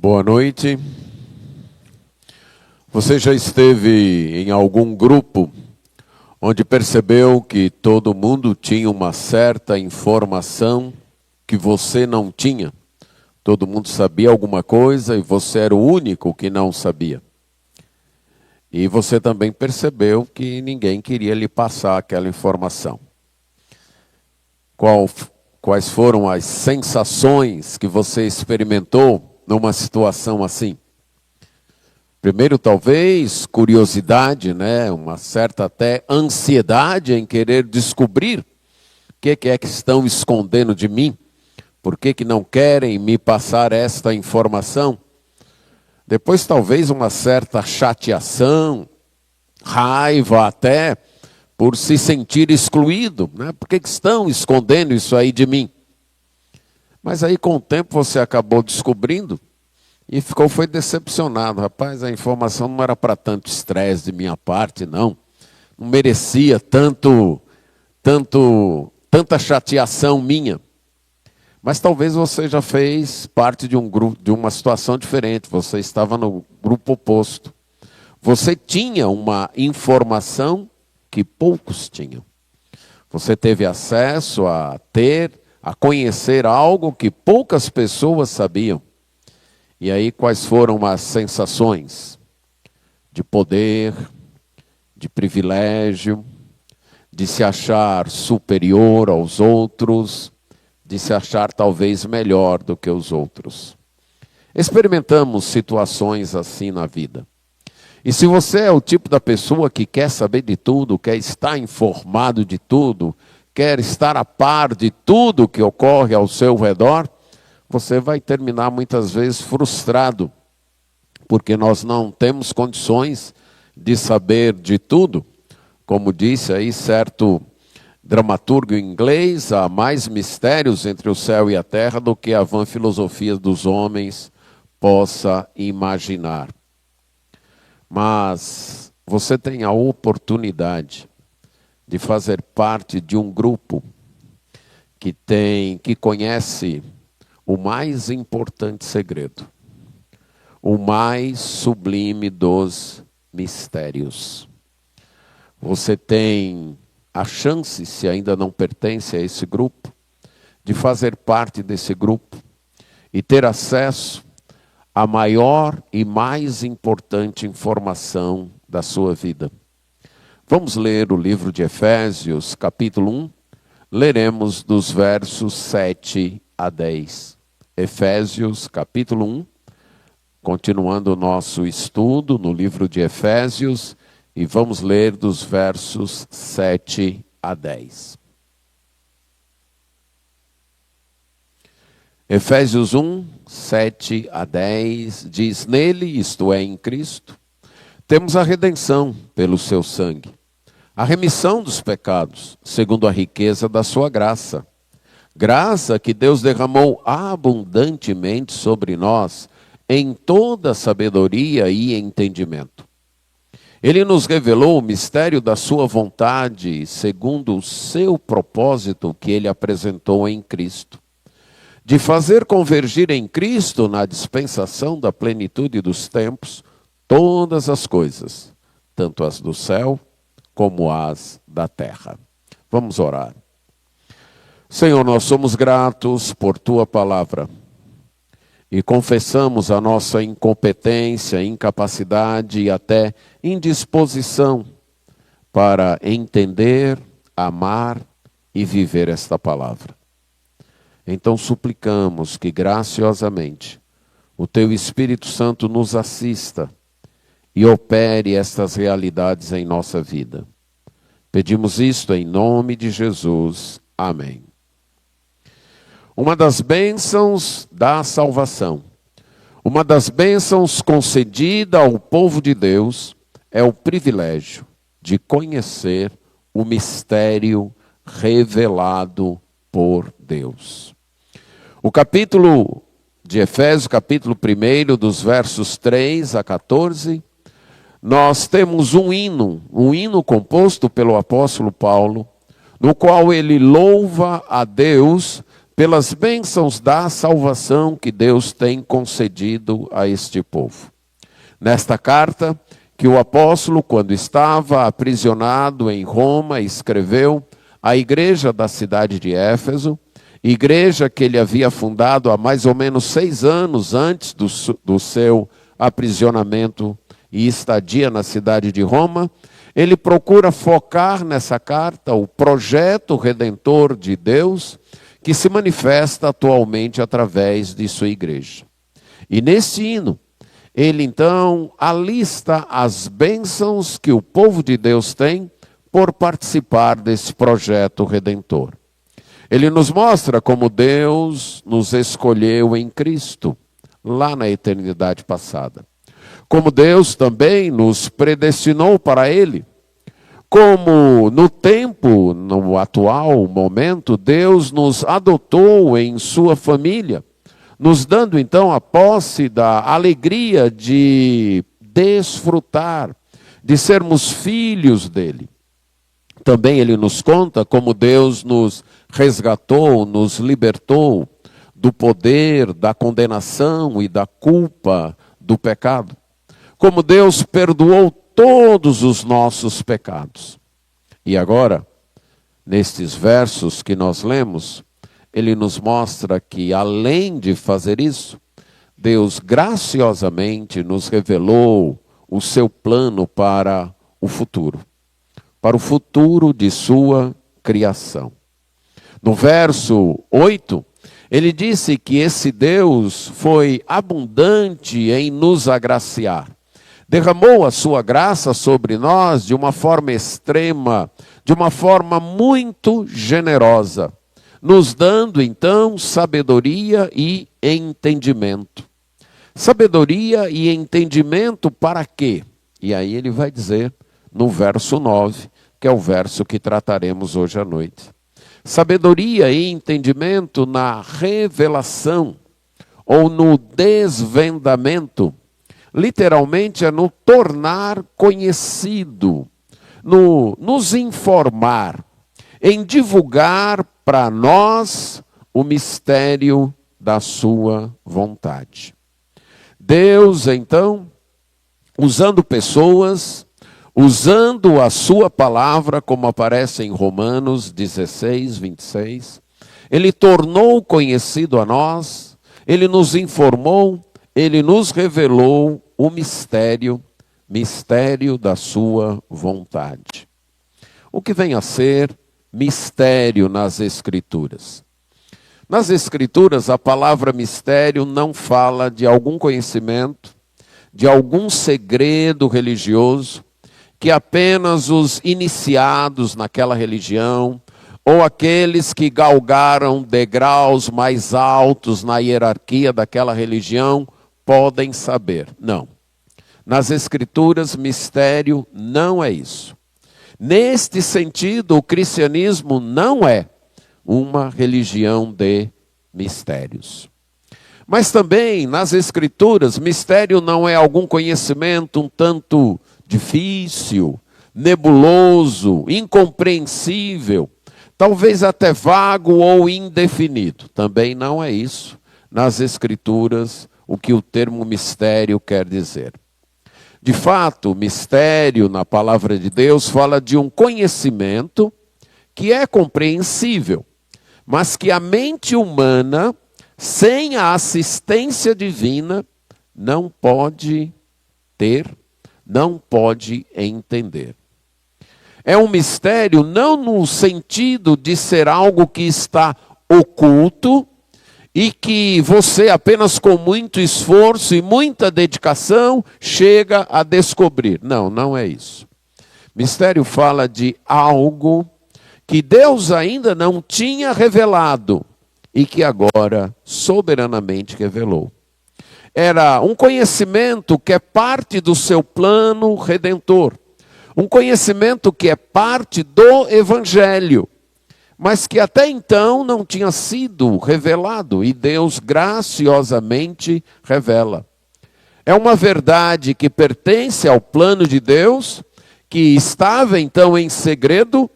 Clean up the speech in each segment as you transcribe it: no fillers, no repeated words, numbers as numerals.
Boa noite. Você já esteve em algum grupo onde percebeu que todo mundo tinha uma certa informação que você não tinha? Todo mundo sabia alguma coisa e você era o único que não sabia. E você também percebeu que ninguém queria lhe passar aquela informação. Quais foram as sensações que você experimentou numa situação assim? Primeiro, talvez, curiosidade, né? Uma certa até ansiedade em querer descobrir o que é que estão escondendo de mim. Por que não querem me passar esta informação? Depois, talvez, uma certa chateação, raiva até, por se sentir excluído, né? Por que estão escondendo isso aí de mim? Mas aí, com o tempo, você acabou descobrindo e foi decepcionado. Rapaz, a informação não era para tanto estresse de minha parte, não. Não merecia tanta chateação minha. Mas talvez você já fez parte de um grupo, de uma situação diferente. Você estava no grupo oposto. Você tinha uma informação que poucos tinham. Você teve acesso a conhecer algo que poucas pessoas sabiam. E aí quais foram as sensações? De poder, de privilégio, de se achar superior aos outros, de se achar talvez melhor do que os outros. Experimentamos situações assim na vida. E se você é o tipo da pessoa que quer saber de tudo, quer estar informado de tudo, quer estar a par de tudo que ocorre ao seu redor, você vai terminar muitas vezes frustrado, porque nós não temos condições de saber de tudo. Como disse aí certo dramaturgo inglês, há mais mistérios entre o céu e a terra do que a vã filosofia dos homens possa imaginar. Mas você tem a oportunidade de fazer parte de um grupo que conhece o mais importante segredo, o mais sublime dos mistérios. Você tem a chance, se ainda não pertence a esse grupo, de fazer parte desse grupo e ter acesso à maior e mais importante informação da sua vida. Vamos ler o livro de Efésios, capítulo 1, leremos dos versos 7 a 10. Efésios, capítulo 1, continuando o nosso estudo no livro de Efésios, e vamos ler dos versos 7 a 10. Efésios 1, 7 a 10, diz: Nele, isto é, em Cristo, temos a redenção pelo seu sangue, a remissão dos pecados, segundo a riqueza da sua graça. Graça que Deus derramou abundantemente sobre nós, em toda sabedoria e entendimento. Ele nos revelou o mistério da sua vontade, segundo o seu propósito que ele apresentou em Cristo, de fazer convergir em Cristo, na dispensação da plenitude dos tempos, todas as coisas, tanto as do céu como as da terra. Vamos orar. Senhor, nós somos gratos por tua palavra e confessamos a nossa incompetência, incapacidade e até indisposição para entender, amar e viver esta palavra. Então suplicamos que graciosamente o teu Espírito Santo nos assista e opere estas realidades em nossa vida. Pedimos isto em nome de Jesus. Amém. Uma das bênçãos da salvação, uma das bênçãos concedida ao povo de Deus é o privilégio de conhecer o mistério revelado por Deus. O capítulo de Efésios, capítulo 1, dos versos 3 a 14, nós temos um hino composto pelo apóstolo Paulo, no qual ele louva a Deus pelas bênçãos da salvação que Deus tem concedido a este povo. Nesta carta, que o apóstolo, quando estava aprisionado em Roma, escreveu à igreja da cidade de Éfeso, igreja que ele havia fundado há mais ou menos 6 anos antes do seu aprisionamento e estadia na cidade de Roma, ele procura focar nessa carta o projeto redentor de Deus, que se manifesta atualmente através de sua igreja. E nesse hino, ele então alista as bênçãos que o povo de Deus tem por participar desse projeto redentor. Ele nos mostra como Deus nos escolheu em Cristo, lá na eternidade passada. Como Deus também nos predestinou para Ele. Como no tempo, no atual momento, Deus nos adotou em sua família, nos dando então a posse da alegria de desfrutar, de sermos filhos dele. Também ele nos conta como Deus nos resgatou, nos libertou do poder, da condenação e da culpa do pecado. Como Deus perdoou todos os nossos pecados. E agora, nestes versos que nós lemos, ele nos mostra que, além de fazer isso, Deus graciosamente nos revelou o seu plano para o futuro de sua criação. No verso 8, ele disse que esse Deus foi abundante em nos agraciar. Derramou a sua graça sobre nós de uma forma extrema, de uma forma muito generosa, nos dando então sabedoria e entendimento. Sabedoria e entendimento para quê? E aí ele vai dizer no verso 9, que é o verso que trataremos hoje à noite. Sabedoria e entendimento na revelação ou no desvendamento. Literalmente é no tornar conhecido, no nos informar, em divulgar para nós o mistério da sua vontade. Deus, então, usando pessoas, usando a sua palavra, como aparece em Romanos 16, 26, ele tornou conhecido a nós, ele nos informou, ele nos revelou o mistério da sua vontade. O que vem a ser mistério nas Escrituras? Nas Escrituras, a palavra mistério não fala de algum conhecimento, de algum segredo religioso, que apenas os iniciados naquela religião, ou aqueles que galgaram degraus mais altos na hierarquia daquela religião, podem saber. Não. Nas Escrituras, mistério não é isso. Neste sentido, o cristianismo não é uma religião de mistérios. Mas também, nas Escrituras, mistério não é algum conhecimento um tanto difícil, nebuloso, incompreensível, talvez até vago ou indefinido. Também não é isso, nas Escrituras, o que o termo mistério quer dizer. De fato, mistério na palavra de Deus fala de um conhecimento que é compreensível, mas que a mente humana, sem a assistência divina, não pode ter, não pode entender. É um mistério não no sentido de ser algo que está oculto e que você apenas com muito esforço e muita dedicação chega a descobrir. Não, não é isso. Mistério fala de algo que Deus ainda não tinha revelado e que agora soberanamente revelou. Era um conhecimento que é parte do seu plano redentor. Um conhecimento que é parte do Evangelho, mas que até então não tinha sido revelado, e Deus graciosamente revela. É uma verdade que pertence ao plano de Deus, que estava então em segredo,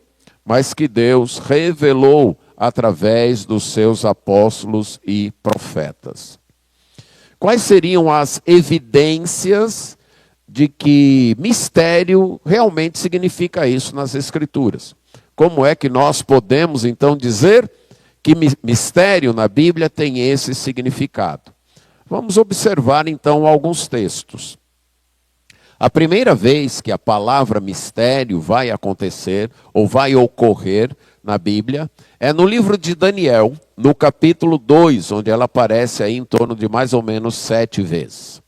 mas que Deus revelou através dos seus apóstolos e profetas. Quais seriam as evidências de que mistério realmente significa isso nas Escrituras? Como é que nós podemos então dizer que mistério na Bíblia tem esse significado? Vamos observar então alguns textos. A primeira vez que a palavra mistério vai acontecer ou vai ocorrer na Bíblia é no livro de Daniel, no capítulo 2, onde ela aparece aí em torno de mais ou menos 7 vezes.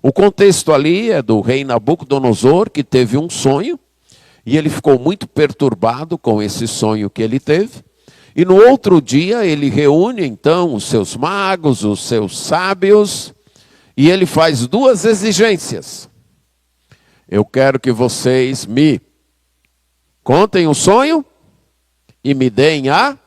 O contexto ali é do rei Nabucodonosor, que teve um sonho, e ele ficou muito perturbado com esse sonho que ele teve. E no outro dia ele reúne então os seus magos, os seus sábios, e ele faz 2 exigências. Eu quero que vocês me contem o sonho e me deem a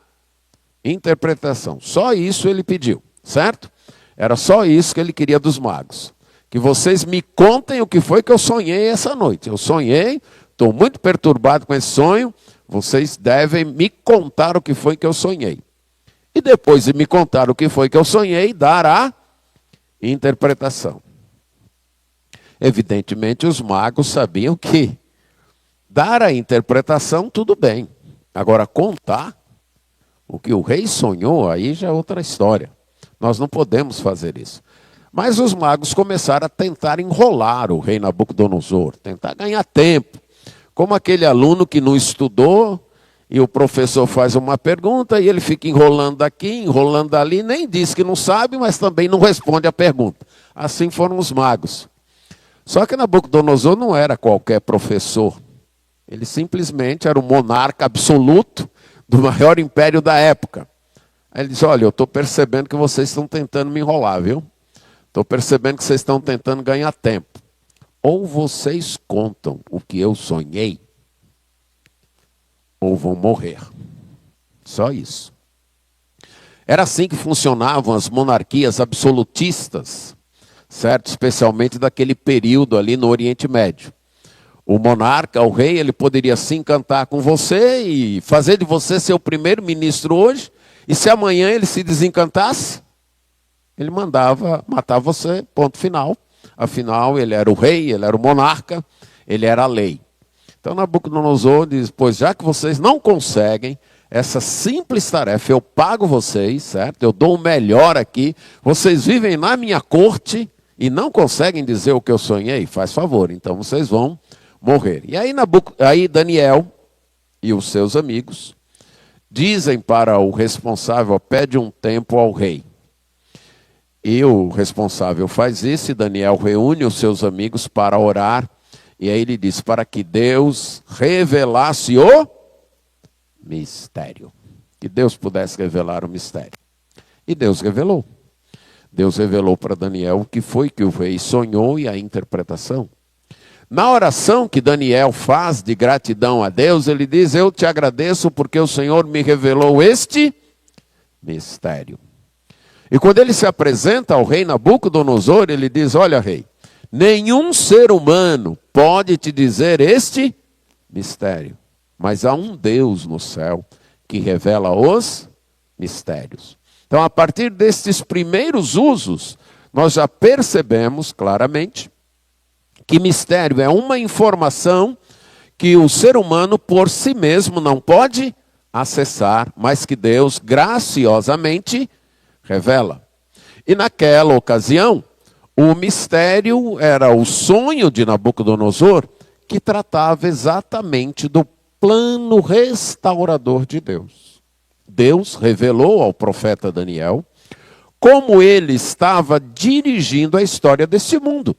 interpretação. Só isso ele pediu, certo? Era só isso que ele queria dos magos. Que vocês me contem o que foi que eu sonhei essa noite. Eu sonhei, estou muito perturbado com esse sonho, vocês devem me contar o que foi que eu sonhei. E depois de me contar o que foi que eu sonhei, dar a interpretação. Evidentemente, os magos sabiam que dar a interpretação, tudo bem. Agora, contar o que o rei sonhou, aí já é outra história. Nós não podemos fazer isso. Mas os magos começaram a tentar enrolar o rei Nabucodonosor, tentar ganhar tempo. Como aquele aluno que não estudou, e o professor faz uma pergunta, e ele fica enrolando aqui, enrolando ali, nem diz que não sabe, mas também não responde a pergunta. Assim foram os magos. Só que Nabucodonosor não era qualquer professor. Ele simplesmente era o monarca absoluto do maior império da época. Aí ele diz, olha, eu estou percebendo que vocês estão tentando me enrolar, viu? Estou percebendo que vocês estão tentando ganhar tempo. Ou vocês contam o que eu sonhei, ou vão morrer. Só isso. Era assim que funcionavam as monarquias absolutistas, certo? Especialmente daquele período ali no Oriente Médio. O monarca, o rei, ele poderia se encantar com você e fazer de você seu primeiro-ministro hoje, e se amanhã ele se desencantasse, ele mandava matar você, ponto final. Afinal, ele era o rei, ele era o monarca, ele era a lei. Então Nabucodonosor diz, pois já que vocês não conseguem essa simples tarefa, eu pago vocês, certo? Eu dou o melhor aqui, vocês vivem na minha corte e não conseguem dizer o que eu sonhei, faz favor, então vocês vão morrer. E aí Daniel e os seus amigos dizem para o responsável, pede um tempo ao rei. E o responsável faz isso, e Daniel reúne os seus amigos para orar. E aí ele diz, para que Deus revelasse o mistério. Que Deus pudesse revelar o mistério. E Deus revelou. Deus revelou para Daniel o que foi que o rei sonhou e a interpretação. Na oração que Daniel faz de gratidão a Deus, ele diz, eu te agradeço porque o Senhor me revelou este mistério. E quando ele se apresenta ao rei Nabucodonosor, ele diz, olha rei, nenhum ser humano pode te dizer este mistério, mas há um Deus no céu que revela os mistérios. Então, a partir destes primeiros usos, nós já percebemos claramente que mistério é uma informação que o ser humano por si mesmo não pode acessar, mas que Deus graciosamente revela. E naquela ocasião, o mistério era o sonho de Nabucodonosor, que tratava exatamente do plano restaurador de Deus. Deus revelou ao profeta Daniel como ele estava dirigindo a história desse mundo.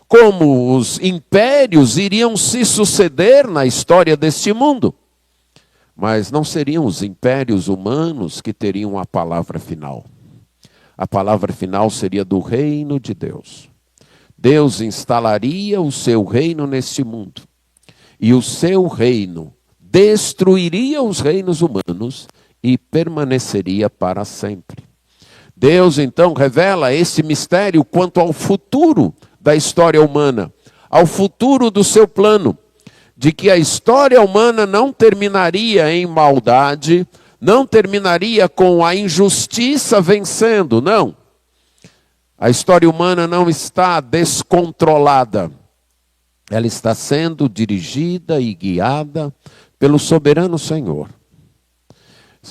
Como os impérios iriam se suceder na história deste mundo. Mas não seriam os impérios humanos que teriam a palavra final. A palavra final seria do reino de Deus. Deus instalaria o seu reino neste mundo. E o seu reino destruiria os reinos humanos e permaneceria para sempre. Deus então revela esse mistério quanto ao futuro da história humana, ao futuro do seu plano, de que a história humana não terminaria em maldade, não terminaria com a injustiça vencendo, não. A história humana não está descontrolada. Ela está sendo dirigida e guiada pelo soberano Senhor.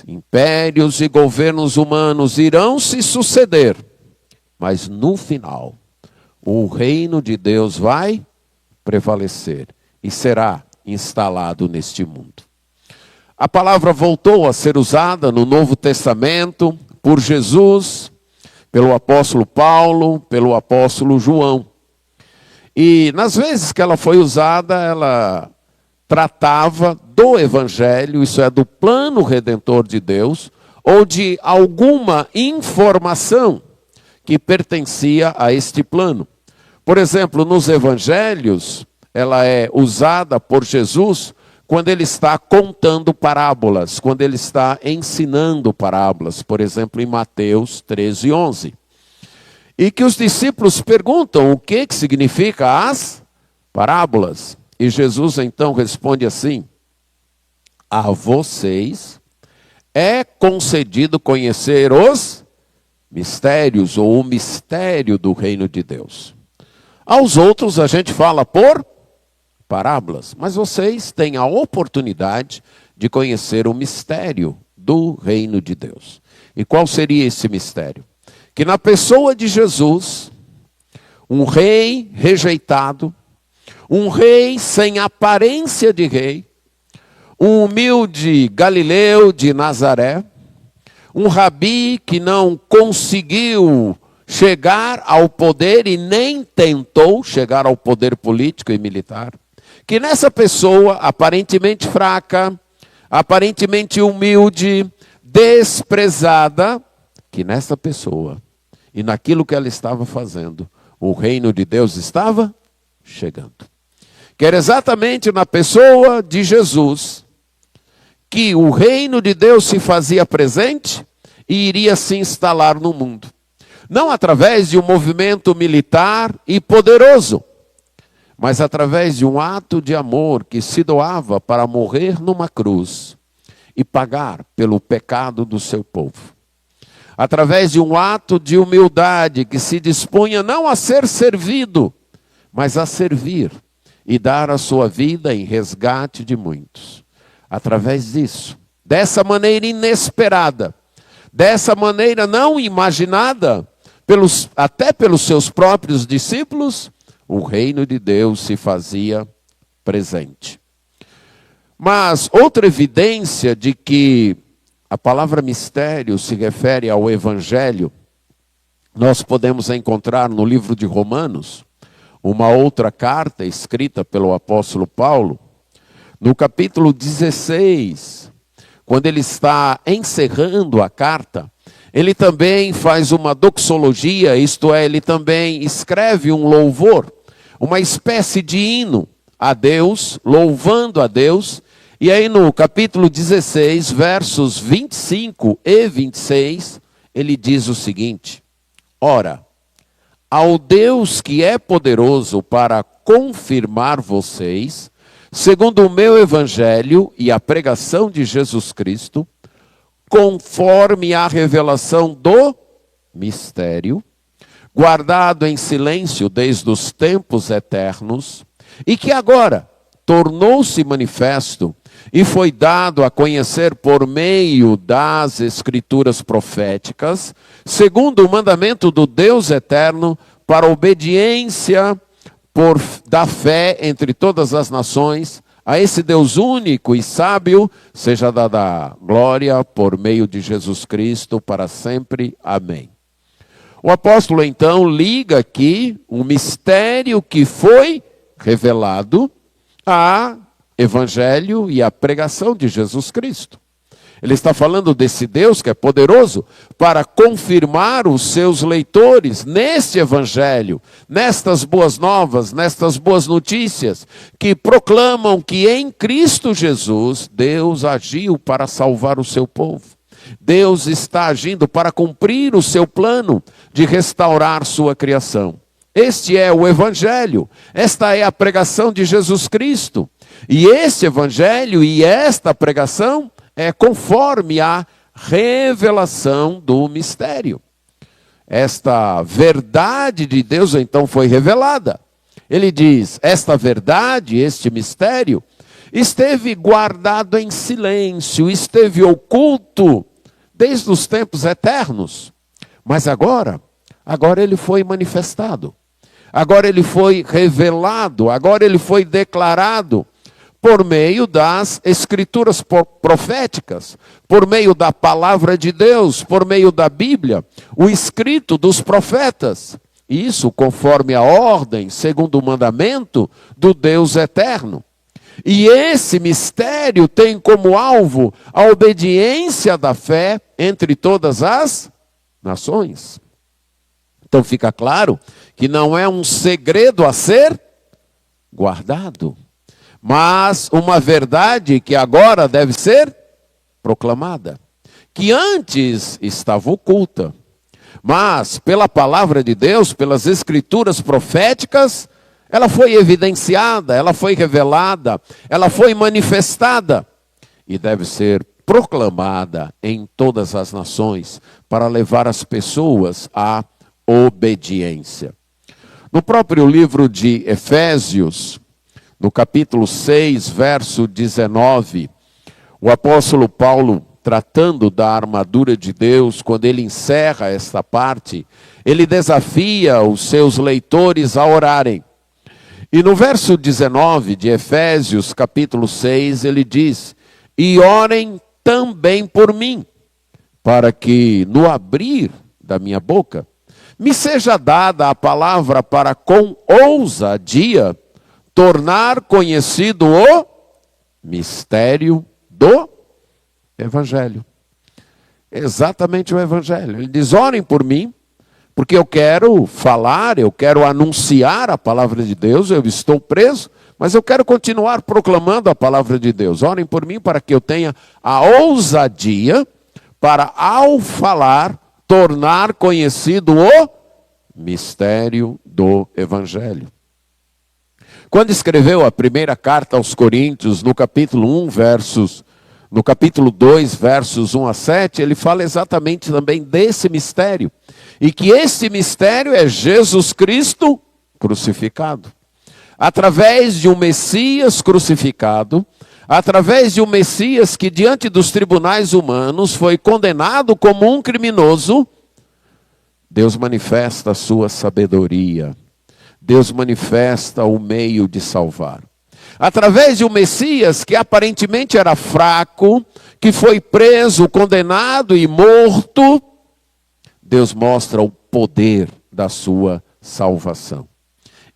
Impérios e governos humanos irão se suceder, mas no final, o reino de Deus vai prevalecer e será instalado neste mundo. A palavra voltou a ser usada no Novo Testamento por Jesus, pelo apóstolo Paulo, pelo apóstolo João. E nas vezes que ela foi usada, ela tratava do evangelho, isso é, do plano redentor de Deus, ou de alguma informação que pertencia a este plano. Por exemplo, nos evangelhos, ela é usada por Jesus quando ele está contando parábolas, quando ele está ensinando parábolas, por exemplo, em Mateus 13:11. E que os discípulos perguntam o que significa as parábolas. E Jesus então responde assim: a vocês é concedido conhecer os mistérios, ou o mistério do reino de Deus. Aos outros a gente fala por parábolas, mas vocês têm a oportunidade de conhecer o mistério do reino de Deus. E qual seria esse mistério? Que na pessoa de Jesus, um rei rejeitado, um rei sem aparência de rei, um humilde galileu de Nazaré, um rabi que não conseguiu chegar ao poder e nem tentou chegar ao poder político e militar, que nessa pessoa aparentemente fraca, aparentemente humilde, desprezada, que nessa pessoa e naquilo que ela estava fazendo, o reino de Deus estava chegando. Que era exatamente na pessoa de Jesus que o reino de Deus se fazia presente e iria se instalar no mundo. Não através de um movimento militar e poderoso, mas através de um ato de amor que se doava para morrer numa cruz e pagar pelo pecado do seu povo. Através de um ato de humildade que se dispunha não a ser servido, mas a servir e dar a sua vida em resgate de muitos. Através disso, dessa maneira inesperada, dessa maneira não imaginada, até pelos seus próprios discípulos, o reino de Deus se fazia presente. Mas outra evidência de que a palavra mistério se refere ao evangelho, nós podemos encontrar no livro de Romanos, uma outra carta escrita pelo apóstolo Paulo, no capítulo 16, quando ele está encerrando a carta, ele também faz uma doxologia, isto é, ele também escreve um louvor, uma espécie de hino a Deus, louvando a Deus. E aí no capítulo 16, versos 25 e 26, ele diz o seguinte: ora, ao Deus que é poderoso para confirmar vocês, segundo o meu evangelho e a pregação de Jesus Cristo, conforme a revelação do mistério, guardado em silêncio desde os tempos eternos, e que agora tornou-se manifesto e foi dado a conhecer por meio das escrituras proféticas, segundo o mandamento do Deus eterno, para obediência da fé entre todas as nações, a esse Deus único e sábio, seja dada glória por meio de Jesus Cristo para sempre. Amém. O apóstolo então liga aqui um mistério que foi revelado a evangelho e a pregação de Jesus Cristo. Ele está falando desse Deus que é poderoso para confirmar os seus leitores neste evangelho, nestas boas novas, nestas boas notícias, que proclamam que em Cristo Jesus, Deus agiu para salvar o seu povo. Deus está agindo para cumprir o seu plano de restaurar sua criação. Este é o evangelho, esta é a pregação de Jesus Cristo. E esse evangelho e esta pregação conforme a revelação do mistério. Esta verdade de Deus então foi revelada. Ele diz, esta verdade, este mistério, esteve guardado em silêncio, esteve oculto desde os tempos eternos. Mas agora ele foi manifestado. Agora ele foi revelado, agora ele foi declarado por meio das escrituras proféticas, por meio da palavra de Deus, por meio da Bíblia, o escrito dos profetas. Isso conforme a ordem, segundo o mandamento do Deus eterno. E esse mistério tem como alvo a obediência da fé entre todas as nações. Então fica claro que não é um segredo a ser guardado, mas uma verdade que agora deve ser proclamada, que antes estava oculta, mas pela palavra de Deus, pelas escrituras proféticas, ela foi evidenciada, ela foi revelada, ela foi manifestada e deve ser proclamada em todas as nações para levar as pessoas à obediência. No próprio livro de Efésios, no capítulo 6, verso 19, o apóstolo Paulo, tratando da armadura de Deus, quando ele encerra esta parte, ele desafia os seus leitores a orarem. E no verso 19 de Efésios, capítulo 6, ele diz, e orem também por mim, para que no abrir da minha boca, me seja dada a palavra para com ousadia tornar conhecido o mistério do Evangelho. Exatamente o Evangelho. Ele diz, orem por mim, porque eu quero falar, eu quero anunciar a palavra de Deus, eu estou preso, mas eu quero continuar proclamando a palavra de Deus. Orem por mim para que eu tenha a ousadia para, ao falar, tornar conhecido o mistério do Evangelho. Quando escreveu a primeira carta aos Coríntios, no capítulo 2, versos 1 a 7, ele fala exatamente também desse mistério. E que esse mistério é Jesus Cristo crucificado. Através de um Messias crucificado, através de um Messias que diante dos tribunais humanos foi condenado como um criminoso, Deus manifesta a sua sabedoria. Deus manifesta o meio de salvar. Através de um Messias que aparentemente era fraco, que foi preso, condenado e morto, Deus mostra o poder da sua salvação.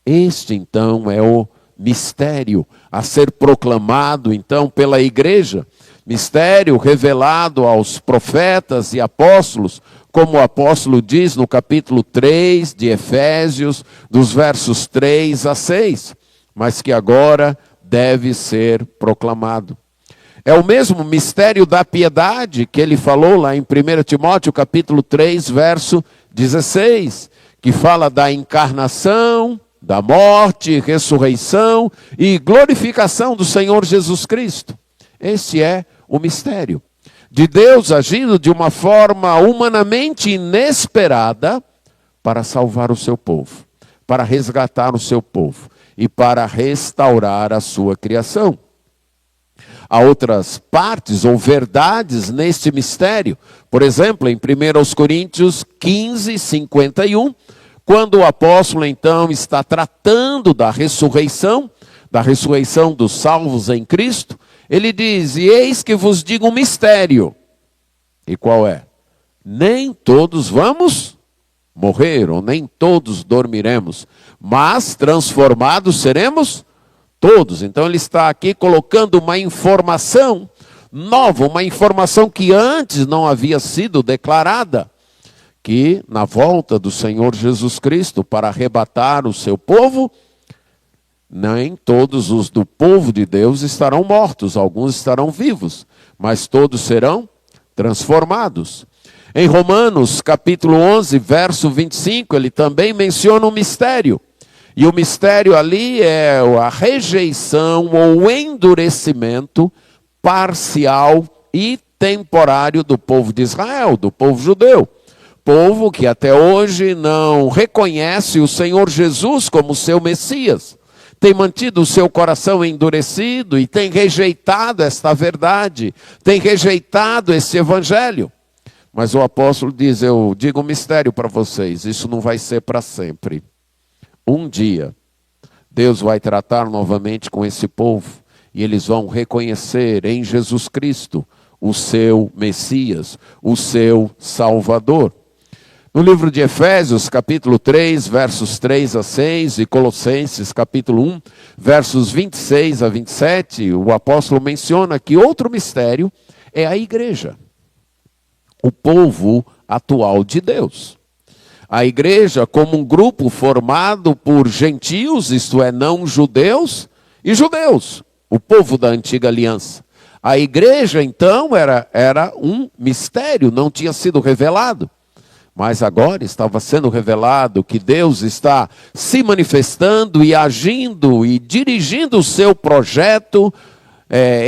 Este então é o mistério a ser proclamado então pela igreja, mistério revelado aos profetas e apóstolos, como o apóstolo diz no capítulo 3 de Efésios, dos versos 3 a 6, mas que agora deve ser proclamado. É o mesmo mistério da piedade que ele falou lá em 1 Timóteo capítulo 3, verso 16, que fala da encarnação, da morte, ressurreição e glorificação do Senhor Jesus Cristo. Esse é o mistério de Deus agindo de uma forma humanamente inesperada para salvar o seu povo, para resgatar o seu povo e para restaurar a sua criação. Há outras partes ou verdades neste mistério. Por exemplo, em 1 Coríntios 15, 51, quando o apóstolo então está tratando da ressurreição dos salvos em Cristo, ele diz, e eis que vos digo um mistério. E qual é? Nem todos vamos morrer, ou nem todos dormiremos, mas transformados seremos todos. Então ele está aqui colocando uma informação nova, uma informação que antes não havia sido declarada, que na volta do Senhor Jesus Cristo para arrebatar o seu povo, nem todos os do povo de Deus estarão mortos, alguns estarão vivos, mas todos serão transformados. Em Romanos capítulo 11, verso 25, ele também menciona um mistério. E o mistério ali é a rejeição ou o endurecimento parcial e temporário do povo de Israel, do povo judeu. Povo que até hoje não reconhece o Senhor Jesus como seu Messias. Tem mantido o seu coração endurecido e tem rejeitado esta verdade, tem rejeitado esse evangelho. Mas o apóstolo diz, eu digo um mistério para vocês, isso não vai ser para sempre. Um dia, Deus vai tratar novamente com esse povo e eles vão reconhecer em Jesus Cristo o seu Messias, o seu Salvador. No livro de Efésios, capítulo 3, versos 3 a 6, e Colossenses, capítulo 1, versos 26 a 27, o apóstolo menciona que outro mistério é a igreja, o povo atual de Deus. A igreja como um grupo formado por gentios, isto é, não judeus, e judeus, o povo da antiga aliança. A igreja, então, era um mistério, não tinha sido revelado. Mas agora estava sendo revelado que Deus está se manifestando e agindo e dirigindo o seu projeto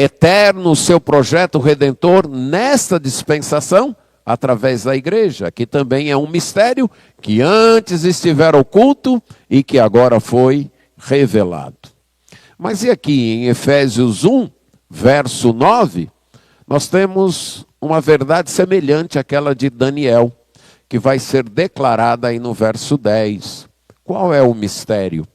eterno, o seu projeto redentor nesta dispensação através da igreja, que também é um mistério que antes estivera oculto e que agora foi revelado. Mas e aqui em Efésios 1, verso 9, nós temos uma verdade semelhante àquela de Daniel, que vai ser declarada aí no verso 10. Qual é o mistério?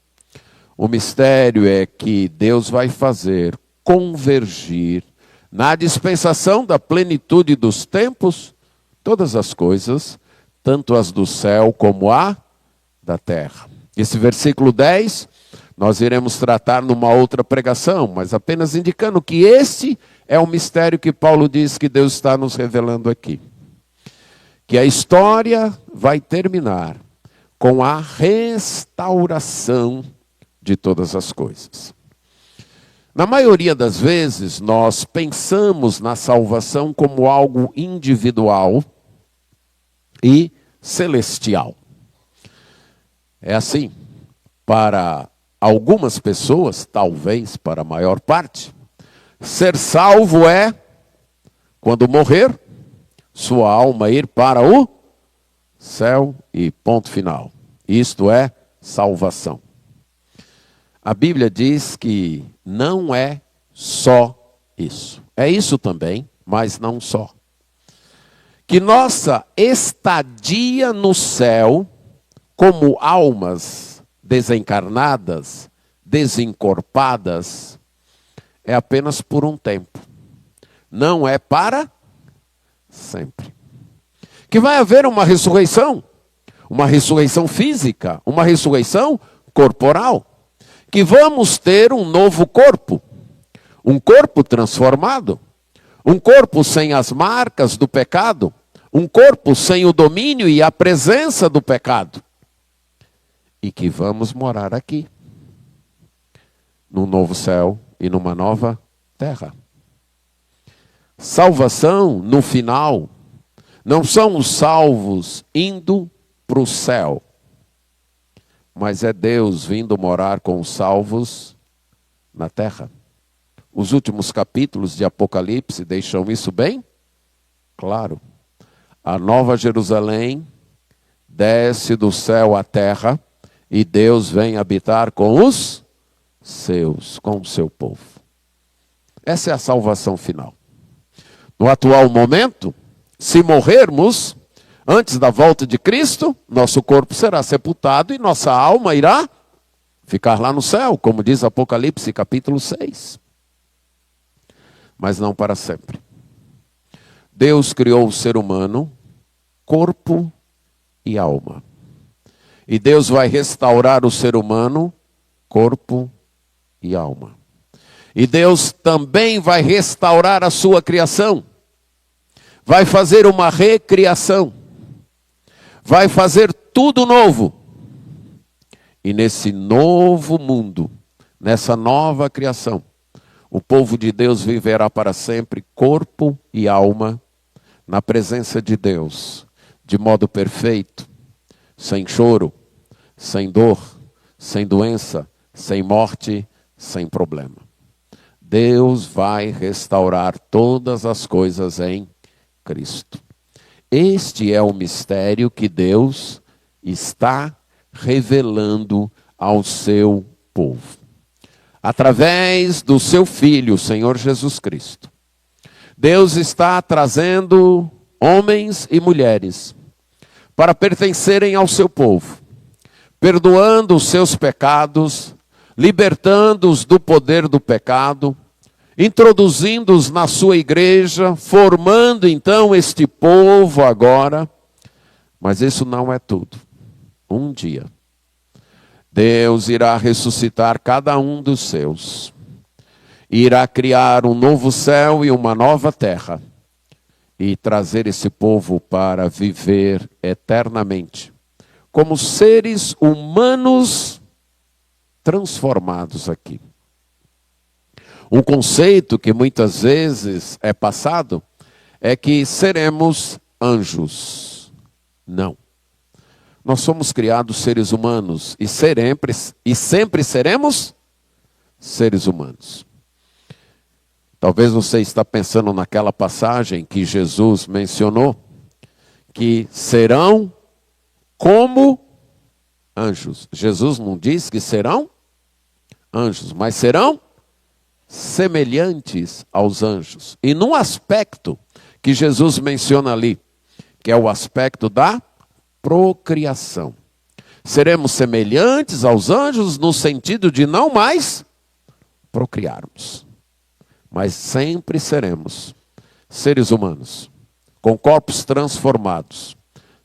O mistério é que Deus vai fazer convergir na dispensação da plenitude dos tempos todas as coisas, tanto as do céu como a da terra. Esse versículo 10, nós iremos tratar numa outra pregação, mas apenas indicando que esse é o mistério que Paulo diz que Deus está nos revelando aqui. Que a história vai terminar com a restauração de todas as coisas. Na maioria das vezes, nós pensamos na salvação como algo individual e celestial. É assim, para algumas pessoas, talvez para a maior parte, ser salvo é, quando morrer, sua alma ir para o céu e ponto final. Isto é salvação. A Bíblia diz que não é só isso. É isso também, mas não só. Que nossa estadia no céu, como almas desencarnadas, desencorpadas, é apenas por um tempo. Não é para sempre. Que vai haver uma ressurreição física, uma ressurreição corporal, que vamos ter um novo corpo, um corpo transformado, um corpo sem as marcas do pecado, um corpo sem o domínio e a presença do pecado, e que vamos morar aqui, num novo céu e numa nova terra. Salvação, no final, não são os salvos indo para o céu, mas é Deus vindo morar com os salvos na terra. Os últimos capítulos de Apocalipse deixam isso bem claro. A nova Jerusalém desce do céu à terra e Deus vem habitar com os seus, com o seu povo. Essa é a salvação final. No atual momento, se morrermos antes da volta de Cristo, nosso corpo será sepultado e nossa alma irá ficar lá no céu, como diz Apocalipse capítulo 6. Mas não para sempre. Deus criou o ser humano, corpo e alma. E Deus vai restaurar o ser humano, corpo e alma. E Deus também vai restaurar a sua criação. Vai fazer uma recriação. Vai fazer tudo novo. E nesse novo mundo, nessa nova criação, o povo de Deus viverá para sempre, corpo e alma, na presença de Deus, de modo perfeito, sem choro, sem dor, sem doença, sem morte, sem problema. Deus vai restaurar todas as coisas em Cristo. Este é o mistério que Deus está revelando ao seu povo. Através do seu Filho, o Senhor Jesus Cristo. Deus está trazendo homens e mulheres para pertencerem ao seu povo, perdoando os seus pecados, libertando-os do poder do pecado, introduzindo-os na sua igreja, formando então este povo agora. Mas isso não é tudo. Um dia, Deus irá ressuscitar cada um dos seus, irá criar um novo céu e uma nova terra, e trazer esse povo para viver eternamente, como seres humanos transformados aqui. Um conceito que muitas vezes é passado é que seremos anjos. Não. Nós somos criados seres humanos e sempre seremos seres humanos. Talvez você está pensando naquela passagem que Jesus mencionou, que serão como anjos. Jesus não diz que serão anjos, mas serão semelhantes aos anjos. E num aspecto que Jesus menciona ali, que é o aspecto da procriação. Seremos semelhantes aos anjos no sentido de não mais procriarmos. Mas sempre seremos seres humanos, com corpos transformados,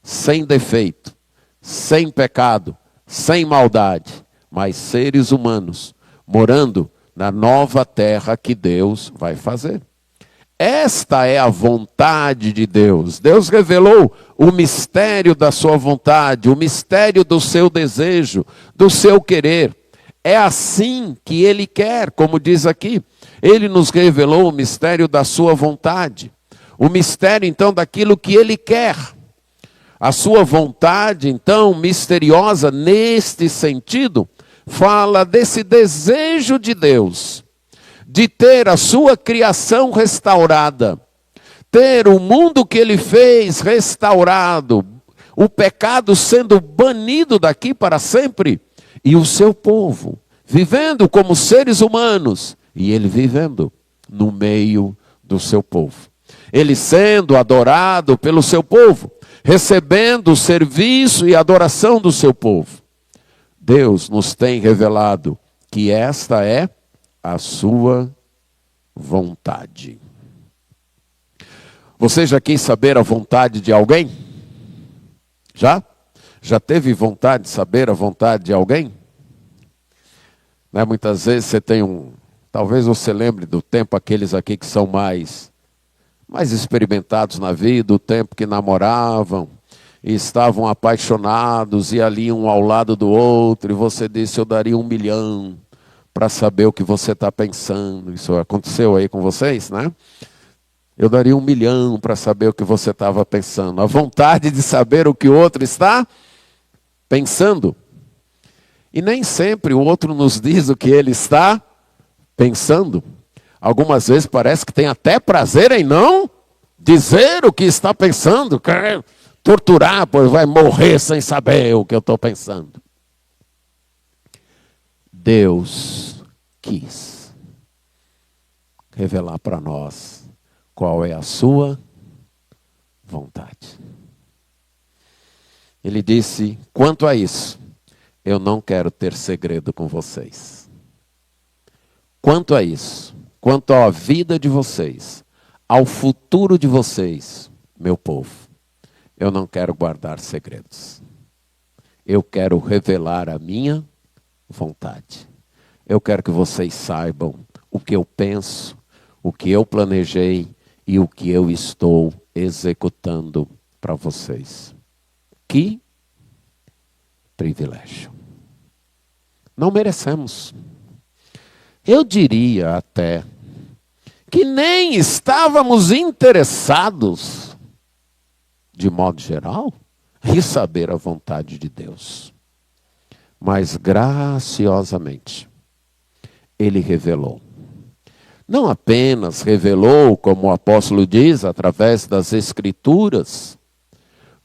sem defeito, sem pecado, sem maldade, mas seres humanos, morando na nova terra que Deus vai fazer. Esta é a vontade de Deus. Deus revelou o mistério da sua vontade, o mistério do seu desejo, do seu querer. É assim que Ele quer, como diz aqui. Ele nos revelou o mistério da sua vontade. O mistério, então, daquilo que Ele quer. A sua vontade, então, misteriosa neste sentido, fala desse desejo de Deus, de ter a sua criação restaurada, ter o mundo que Ele fez restaurado, o pecado sendo banido daqui para sempre, e o seu povo vivendo como seres humanos, e Ele vivendo no meio do seu povo. Ele sendo adorado pelo seu povo, recebendo o serviço e adoração do seu povo. Deus nos tem revelado que esta é a sua vontade. Você já quis saber a vontade de alguém? Já? Já teve vontade de saber a vontade de alguém? Né? Muitas vezes você tem talvez você lembre do tempo, aqueles aqui que são mais experimentados na vida, o tempo que namoravam, e estavam apaixonados, e ali um ao lado do outro, e você disse, eu daria 1 milhão para saber o que você está pensando. Isso aconteceu aí com vocês, né? Eu daria 1 milhão para saber o que você estava pensando. A vontade de saber o que o outro está pensando. E nem sempre o outro nos diz o que ele está pensando. Algumas vezes parece que tem até prazer em não dizer o que está pensando. Quer torturar, pois vai morrer sem saber o que eu estou pensando. Deus quis revelar para nós qual é a sua vontade. Ele disse, quanto a isso, eu não quero ter segredo com vocês. Quanto a isso, quanto à vida de vocês, ao futuro de vocês, meu povo, eu não quero guardar segredos. Eu quero revelar a minha vontade. Eu quero que vocês saibam o que eu penso, o que eu planejei e o que eu estou executando para vocês. Que privilégio. Não merecemos. Eu diria até que nem estávamos interessados, de modo geral, em saber a vontade de Deus. Mas graciosamente, Ele revelou. não apenas revelou, como o apóstolo diz, através das Escrituras,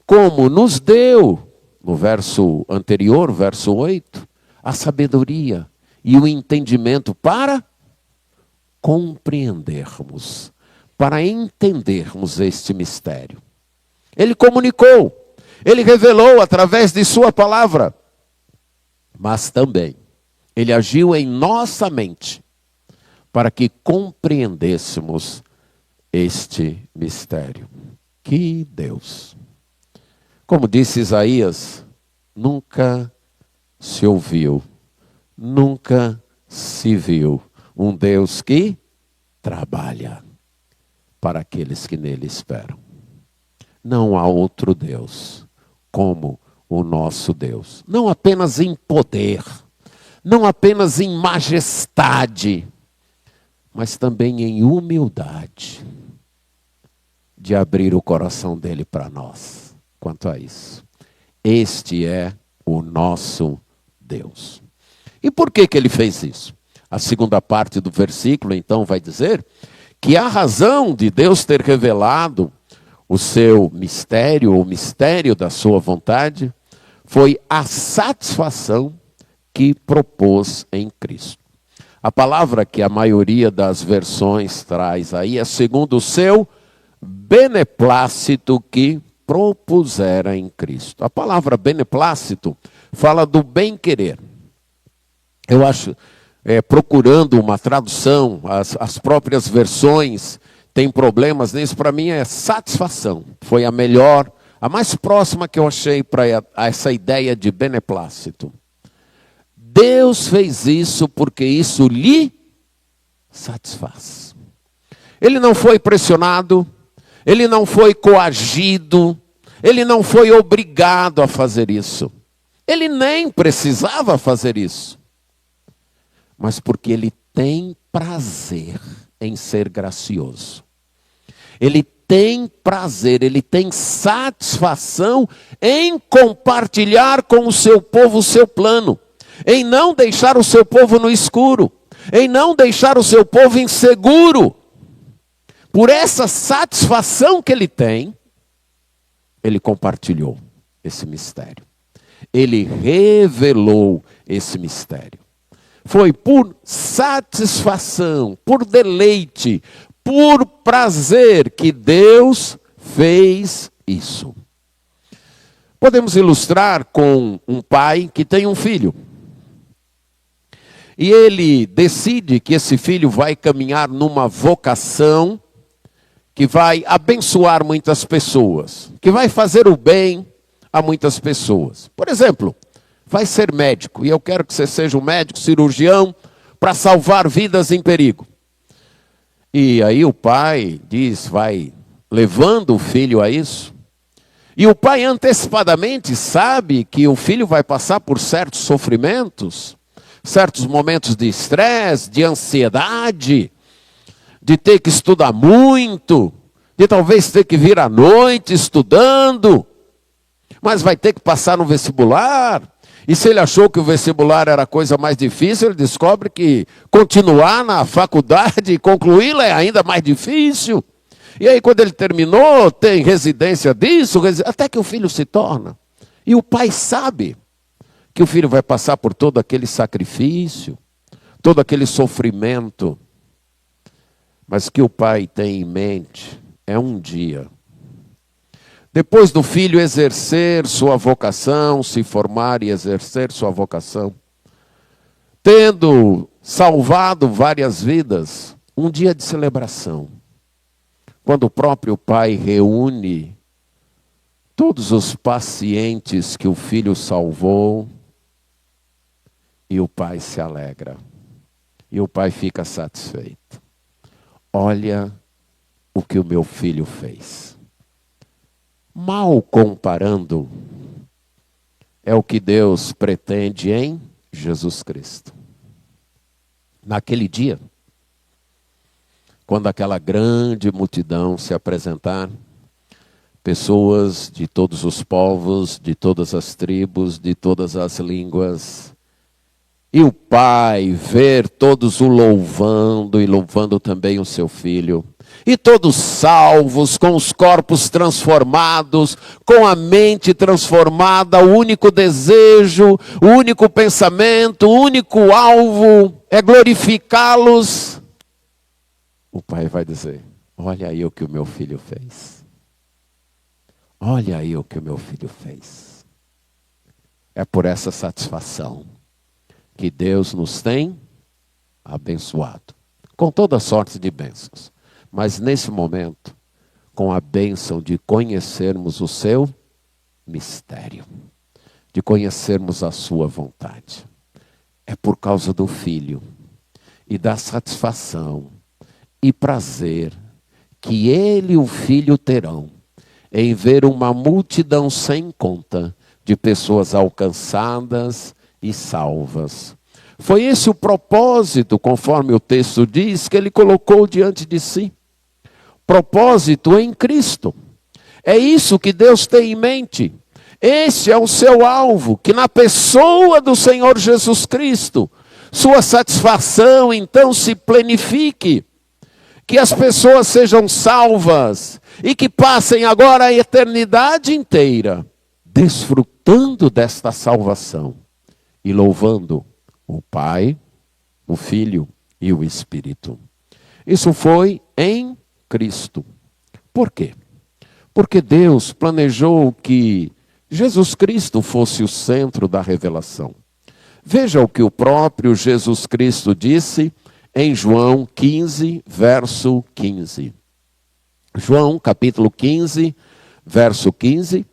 como nos deu, no verso anterior, verso 8, a sabedoria e o entendimento para compreendermos, para entendermos este mistério. Ele comunicou, ele revelou através de sua palavra, mas também ele agiu em nossa mente para que compreendêssemos este mistério. Que Deus! Como disse Isaías, nunca se ouviu, nunca se viu um Deus que trabalha para aqueles que nele esperam. Não há outro Deus como o nosso Deus. Não apenas em poder, não apenas em majestade, mas também em humildade de abrir o coração dele para nós. Quanto a isso, este é o nosso Deus. E por que ele fez isso? A segunda parte do versículo, então, vai dizer que a razão de Deus ter revelado o seu mistério, o mistério da sua vontade, foi a satisfação que propôs em Cristo. A palavra que a maioria das versões traz aí é segundo o seu beneplácito que propusera em Cristo. A palavra beneplácito fala do bem-querer. Eu acho, procurando uma tradução, as próprias versões têm problemas nisso, para mim é satisfação. Foi a melhor, a mais próxima que eu achei para essa ideia de beneplácito. Deus fez isso porque isso lhe satisfaz. Ele não foi pressionado, ele não foi coagido, ele não foi obrigado a fazer isso. Ele nem precisava fazer isso. Mas porque ele tem prazer em ser gracioso. Ele tem prazer, ele tem satisfação em compartilhar com o seu povo o seu plano. Em não deixar o seu povo no escuro. Em não deixar o seu povo inseguro. Por essa satisfação que ele tem, ele compartilhou esse mistério. Ele revelou esse mistério. Foi por satisfação, por deleite, por prazer que Deus fez isso. Podemos ilustrar com um pai que tem um filho. E ele decide que esse filho vai caminhar numa vocação que vai abençoar muitas pessoas, que vai fazer o bem a muitas pessoas. Por exemplo, vai ser médico, e eu quero que você seja um médico cirurgião para salvar vidas em perigo. E aí o pai diz, vai levando o filho a isso. E o pai antecipadamente sabe que o filho vai passar por certos sofrimentos, certos momentos de estresse, de ansiedade, de ter que estudar muito, de talvez ter que vir à noite estudando, mas vai ter que passar no vestibular. E se ele achou que o vestibular era a coisa mais difícil, ele descobre que continuar na faculdade e concluí-la é ainda mais difícil. E aí quando ele terminou, tem residência disso, até que o filho se torna. E o pai sabe que o filho vai passar por todo aquele sacrifício, todo aquele sofrimento. Mas o que o pai tem em mente é um dia, depois do filho exercer sua vocação, se formar e exercer sua vocação, tendo salvado várias vidas, um dia de celebração, quando o próprio pai reúne todos os pacientes que o filho salvou, e o pai se alegra, e o pai fica satisfeito. Olha o que o meu filho fez. Mal comparando, é o que Deus pretende em Jesus Cristo. Naquele dia, quando aquela grande multidão se apresentar, pessoas de todos os povos, de todas as tribos, de todas as línguas, E o pai ver todos o louvando e louvando também o seu filho. E todos salvos, com os corpos transformados, com a mente transformada, o único desejo, o único pensamento, o único alvo é glorificá-los. O pai vai dizer: olha aí o que o meu filho fez. Olha aí o que o meu filho fez. É por essa satisfação que Deus nos tem abençoado, com toda sorte de bênçãos. Mas nesse momento, com a bênção de conhecermos o seu mistério, de conhecermos a sua vontade. É por causa do Filho e da satisfação e prazer que ele e o Filho terão em ver uma multidão sem conta de pessoas alcançadas e salvas. Foi esse o propósito, conforme o texto diz, que ele colocou diante de si. Propósito em Cristo. É isso que Deus tem em mente. Esse é o seu alvo, que na pessoa do Senhor Jesus Cristo, sua satisfação então se plenifique. Que as pessoas sejam salvas e que passem agora a eternidade inteira desfrutando desta salvação e louvando o Pai, o Filho e o Espírito. Isso foi em Cristo. Por quê? Porque Deus planejou que Jesus Cristo fosse o centro da revelação. Veja o que o próprio Jesus Cristo disse em João 15, verso 15. João, capítulo 15, verso 15.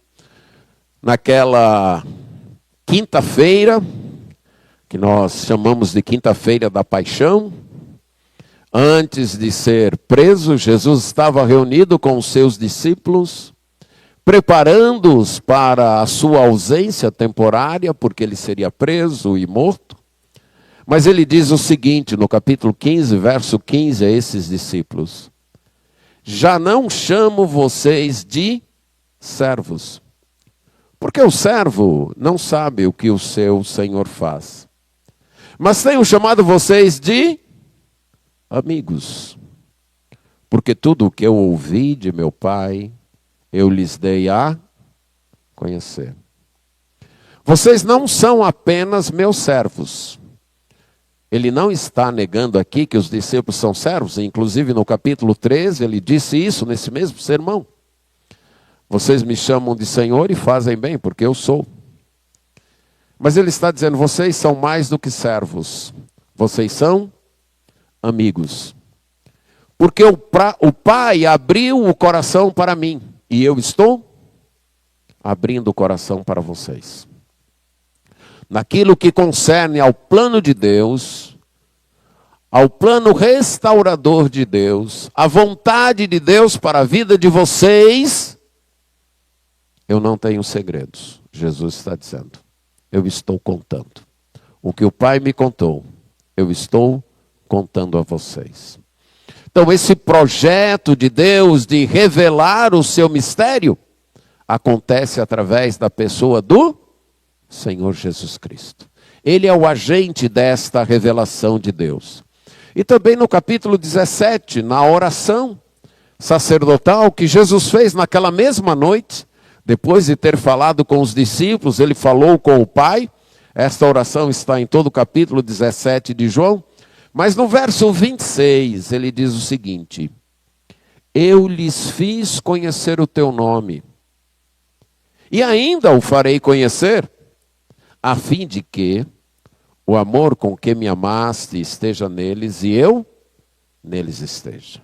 Naquela quinta-feira, que nós chamamos de quinta-feira da paixão, antes de ser preso, Jesus estava reunido com os seus discípulos, preparando-os para a sua ausência temporária, porque ele seria preso e morto. Mas ele diz o seguinte, no capítulo 15, verso 15, a esses discípulos: já não chamo vocês de servos, porque o servo não sabe o que o seu senhor faz. Mas tenho chamado vocês de amigos, porque tudo o que eu ouvi de meu Pai, eu lhes dei a conhecer. Vocês não são apenas meus servos. Ele não está negando aqui que os discípulos são servos, inclusive no capítulo 13 ele disse isso nesse mesmo sermão. Vocês me chamam de Senhor e fazem bem, porque eu sou. Mas ele está dizendo, vocês são mais do que servos. Vocês são amigos. Porque o Pai abriu o coração para mim, e eu estou abrindo o coração para vocês. Naquilo que concerne ao plano de Deus, ao plano restaurador de Deus, à vontade de Deus para a vida de vocês, eu não tenho segredos. Jesus está dizendo, eu estou contando. O que o Pai me contou, eu estou contando a vocês. Então esse projeto de Deus de revelar o seu mistério, acontece através da pessoa do Senhor Jesus Cristo. Ele é o agente desta revelação de Deus. E também no capítulo 17, na oração sacerdotal que Jesus fez naquela mesma noite, depois de ter falado com os discípulos, ele falou com o Pai. Esta oração está em todo o capítulo 17 de João. Mas no verso 26, ele diz o seguinte: eu lhes fiz conhecer o teu nome, e ainda o farei conhecer, a fim de que o amor com que me amaste esteja neles e eu neles esteja.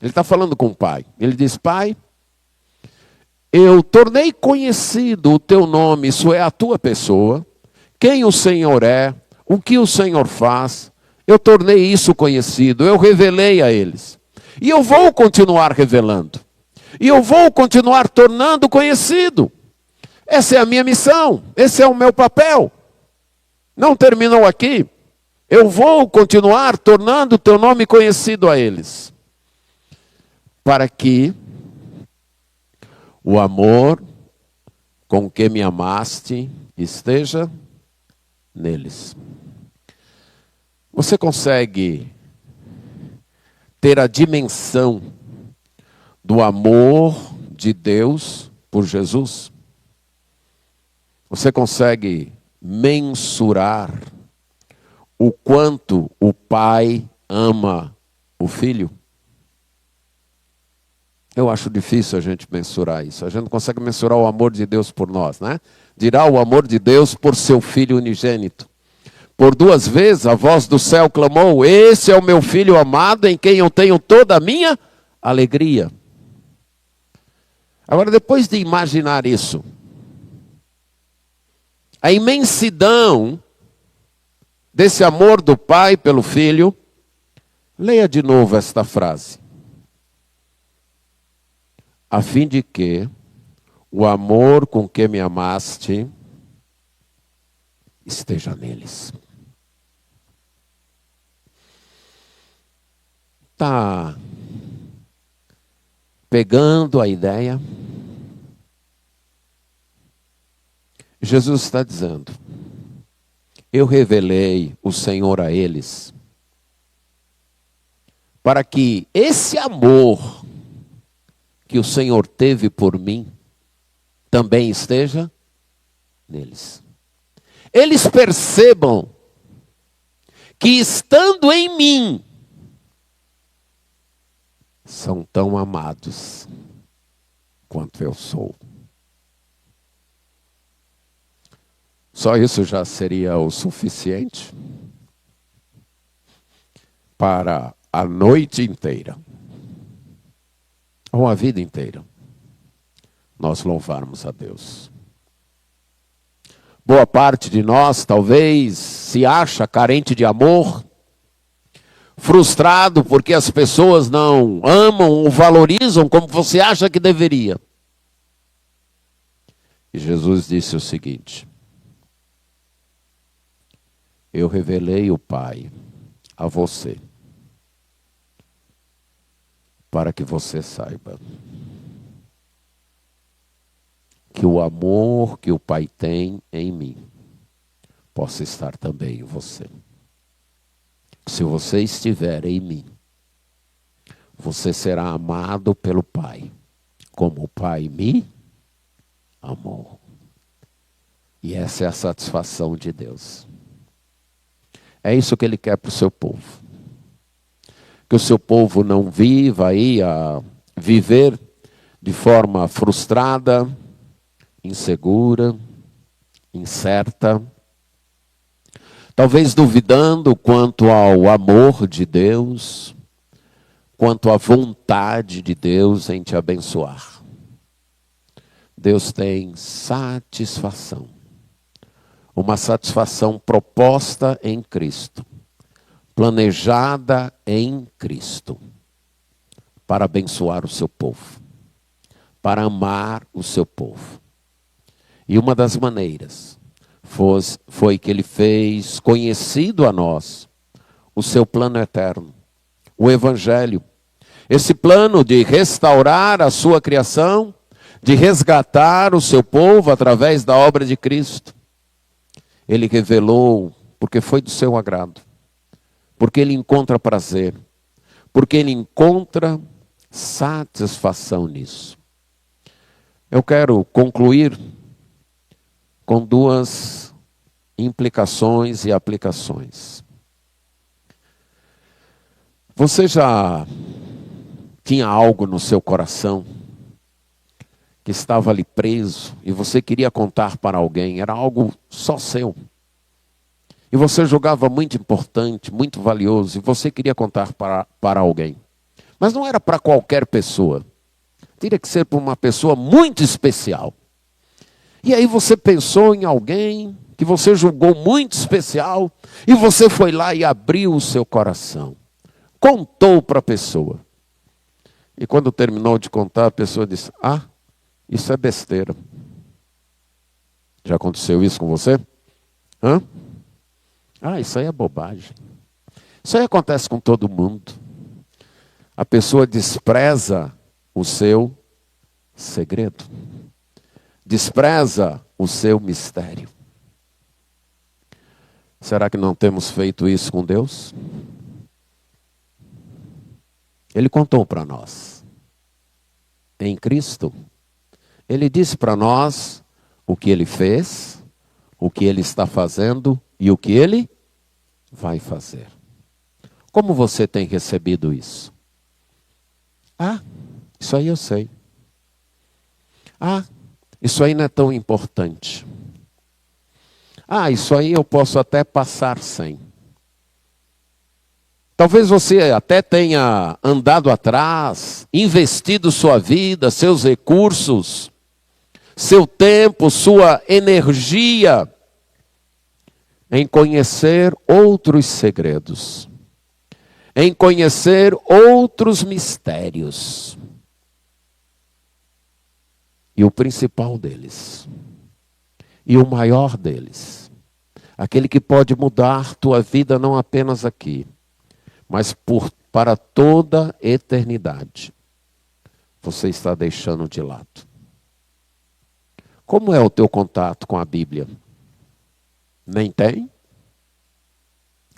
Ele está falando com o Pai. Ele diz, Pai, eu tornei conhecido o teu nome, isso é a tua pessoa, quem o Senhor é, o que o Senhor faz, eu tornei isso conhecido, eu revelei a eles. E eu vou continuar revelando. E eu vou continuar tornando conhecido. Essa é a minha missão, esse é o meu papel. Não terminou aqui. Eu vou continuar tornando o teu nome conhecido a eles. Para que o amor com que me amaste esteja neles. Você consegue ter a dimensão do amor de Deus por Jesus? Você consegue mensurar o quanto o Pai ama o Filho? Eu acho difícil a gente mensurar isso. A gente não consegue mensurar o amor de Deus por nós, né? Dirá o amor de Deus por seu Filho unigênito. Por 2 vezes a voz do céu clamou: esse é o meu Filho amado, em quem eu tenho toda a minha alegria. Agora, depois de imaginar isso, a imensidão desse amor do Pai pelo Filho, leia de novo esta frase. A fim de que o amor com que me amaste esteja neles. Está pegando a ideia? Jesus está dizendo: eu revelei o Senhor a eles, para que esse amor que o Senhor teve por mim também esteja neles. Eles percebam que estando em mim, são tão amados quanto eu sou. Só isso já seria o suficiente para a noite inteira, ou a vida inteira, nós louvarmos a Deus. Boa parte de nós talvez se acha carente de amor, frustrado porque as pessoas não amam ou valorizam como você acha que deveria. E Jesus disse o seguinte: eu revelei o Pai a você, para que você saiba que o amor que o Pai tem em mim possa estar também em você. Se você estiver em mim, você será amado pelo Pai, como o Pai me amou. E essa é a satisfação de Deus. É isso que Ele quer para o seu povo. Que o seu povo não viva aí a viver de forma frustrada, insegura, incerta, talvez duvidando quanto ao amor de Deus, quanto à vontade de Deus em te abençoar. Deus tem satisfação, uma satisfação proposta em Cristo, planejada em Cristo, para abençoar o seu povo, para amar o seu povo. E uma das maneiras foi que Ele fez conhecido a nós o seu plano eterno, o Evangelho. Esse plano de restaurar a sua criação, de resgatar o seu povo através da obra de Cristo. Ele revelou porque foi do seu agrado, porque Ele encontra prazer, porque Ele encontra satisfação nisso. Eu quero concluir com 2 implicações e aplicações. Você já tinha algo no seu coração que estava ali preso e você queria contar para alguém, era algo só seu. E você julgava muito importante, muito valioso, e você queria contar para alguém. Mas não era para qualquer pessoa. Teria que ser para uma pessoa muito especial. E aí você pensou em alguém que você julgou muito especial, e você foi lá e abriu o seu coração. Contou para a pessoa. E quando terminou de contar, a pessoa disse: ah, isso é besteira. Já aconteceu isso com você? Hã? Ah, isso aí é bobagem. Isso aí acontece com todo mundo. A pessoa despreza o seu segredo. Despreza o seu mistério. Será que não temos feito isso com Deus? Ele contou para nós. Em Cristo, Ele disse para nós o que Ele fez, o que Ele está fazendo e o que Ele vai fazer. Como você tem recebido isso? Ah, isso aí eu sei. Ah, isso aí não é tão importante. Ah, isso aí eu posso até passar sem. Talvez você até tenha andado atrás, investido sua vida, seus recursos, seu tempo, sua energia em conhecer outros segredos, em conhecer outros mistérios. E o principal deles, e o maior deles, aquele que pode mudar tua vida não apenas aqui, mas para toda eternidade, você está deixando de lado. Como é o teu contato com a Bíblia? Nem tem?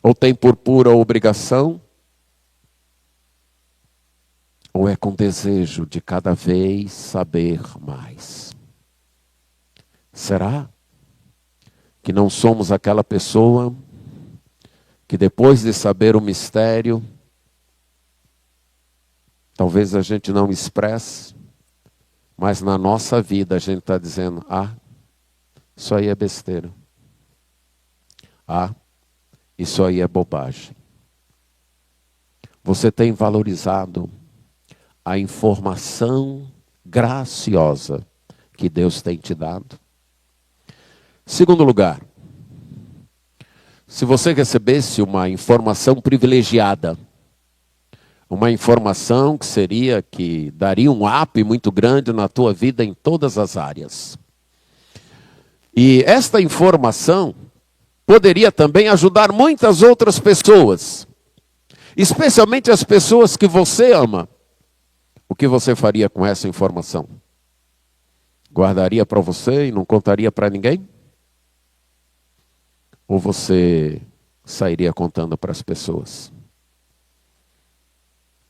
Ou tem por pura obrigação? Ou é com desejo de cada vez saber mais? Será que não somos aquela pessoa que depois de saber o mistério, talvez a gente não expresse, mas na nossa vida a gente está dizendo, ah, isso aí é besteira. Ah, isso aí é bobagem. Você tem valorizado a informação graciosa que Deus tem te dado? Segundo lugar, se você recebesse uma informação privilegiada, uma informação que daria um up muito grande na tua vida em todas as áreas. E esta informação poderia também ajudar muitas outras pessoas, especialmente as pessoas que você ama. O que você faria com essa informação? Guardaria para você e não contaria para ninguém? Ou você sairia contando para as pessoas?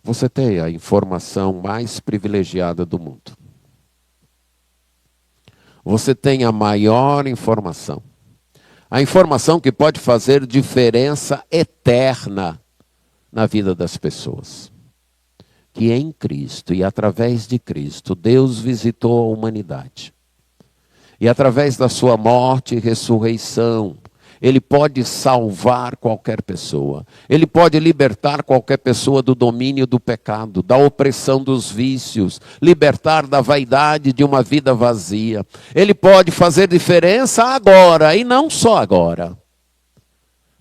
Você tem a informação mais privilegiada do mundo. Você tem a maior informação. A informação que pode fazer diferença eterna na vida das pessoas. Que em Cristo e através de Cristo, Deus visitou a humanidade. E através da sua morte e ressurreição, Ele pode salvar qualquer pessoa. Ele pode libertar qualquer pessoa do domínio do pecado, da opressão dos vícios, libertar da vaidade de uma vida vazia. Ele pode fazer diferença agora e não só agora.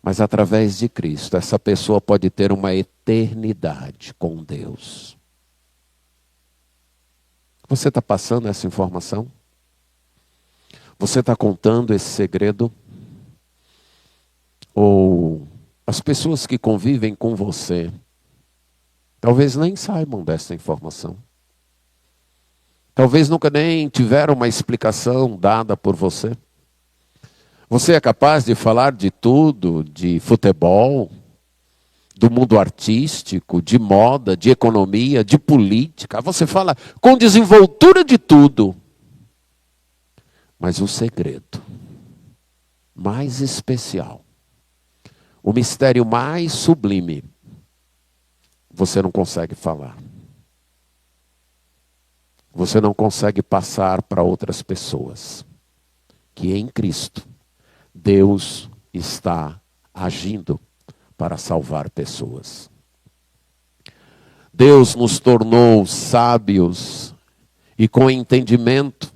Mas através de Cristo, essa pessoa pode ter uma eternidade com Deus. Você está passando essa informação? Você está contando esse segredo? Ou as pessoas que convivem com você, talvez nem saibam dessa informação. Talvez nunca nem tiveram uma explicação dada por você. Você é capaz de falar de tudo, de futebol, do mundo artístico, de moda, de economia, de política. Você fala com desenvoltura de tudo. Mas o segredo mais especial, o mistério mais sublime, você não consegue falar. Você não consegue passar para outras pessoas. Que em Cristo, Deus está agindo para salvar pessoas. Deus nos tornou sábios e com entendimento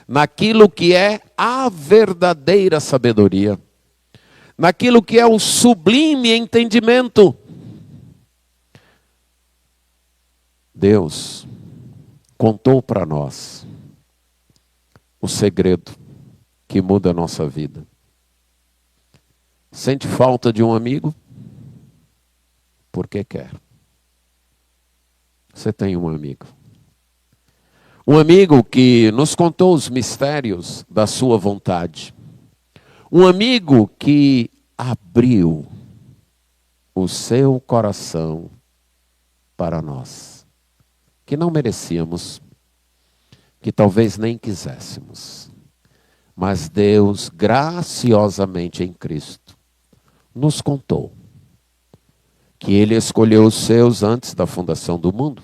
naquilo que é a verdadeira sabedoria. Naquilo que é o sublime entendimento. Deus contou para nós o segredo que muda a nossa vida. Sente falta de um amigo? Porque quer. Você tem um amigo. Um amigo que nos contou os mistérios da sua vontade. Um amigo que abriu o seu coração para nós, que não merecíamos, que talvez nem quiséssemos. Mas Deus, graciosamente em Cristo, nos contou que Ele escolheu os seus antes da fundação do mundo,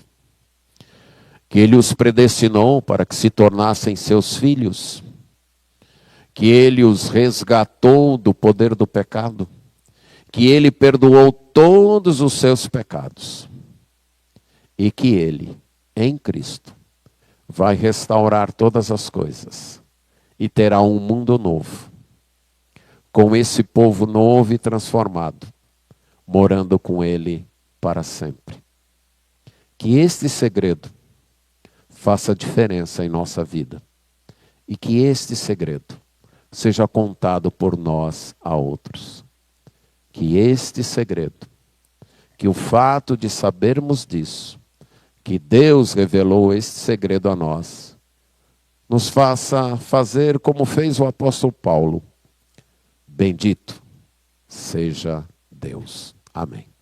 que Ele os predestinou para que se tornassem seus filhos, que Ele os resgatou do poder do pecado, que Ele perdoou todos os seus pecados e que Ele, em Cristo, vai restaurar todas as coisas e terá um mundo novo, com esse povo novo e transformado, morando com Ele para sempre. Que este segredo faça diferença em nossa vida e que este segredo seja contado por nós a outros. Que este segredo, que o fato de sabermos disso, que Deus revelou este segredo a nós, nos faça fazer como fez o apóstolo Paulo. Bendito seja Deus. Amém.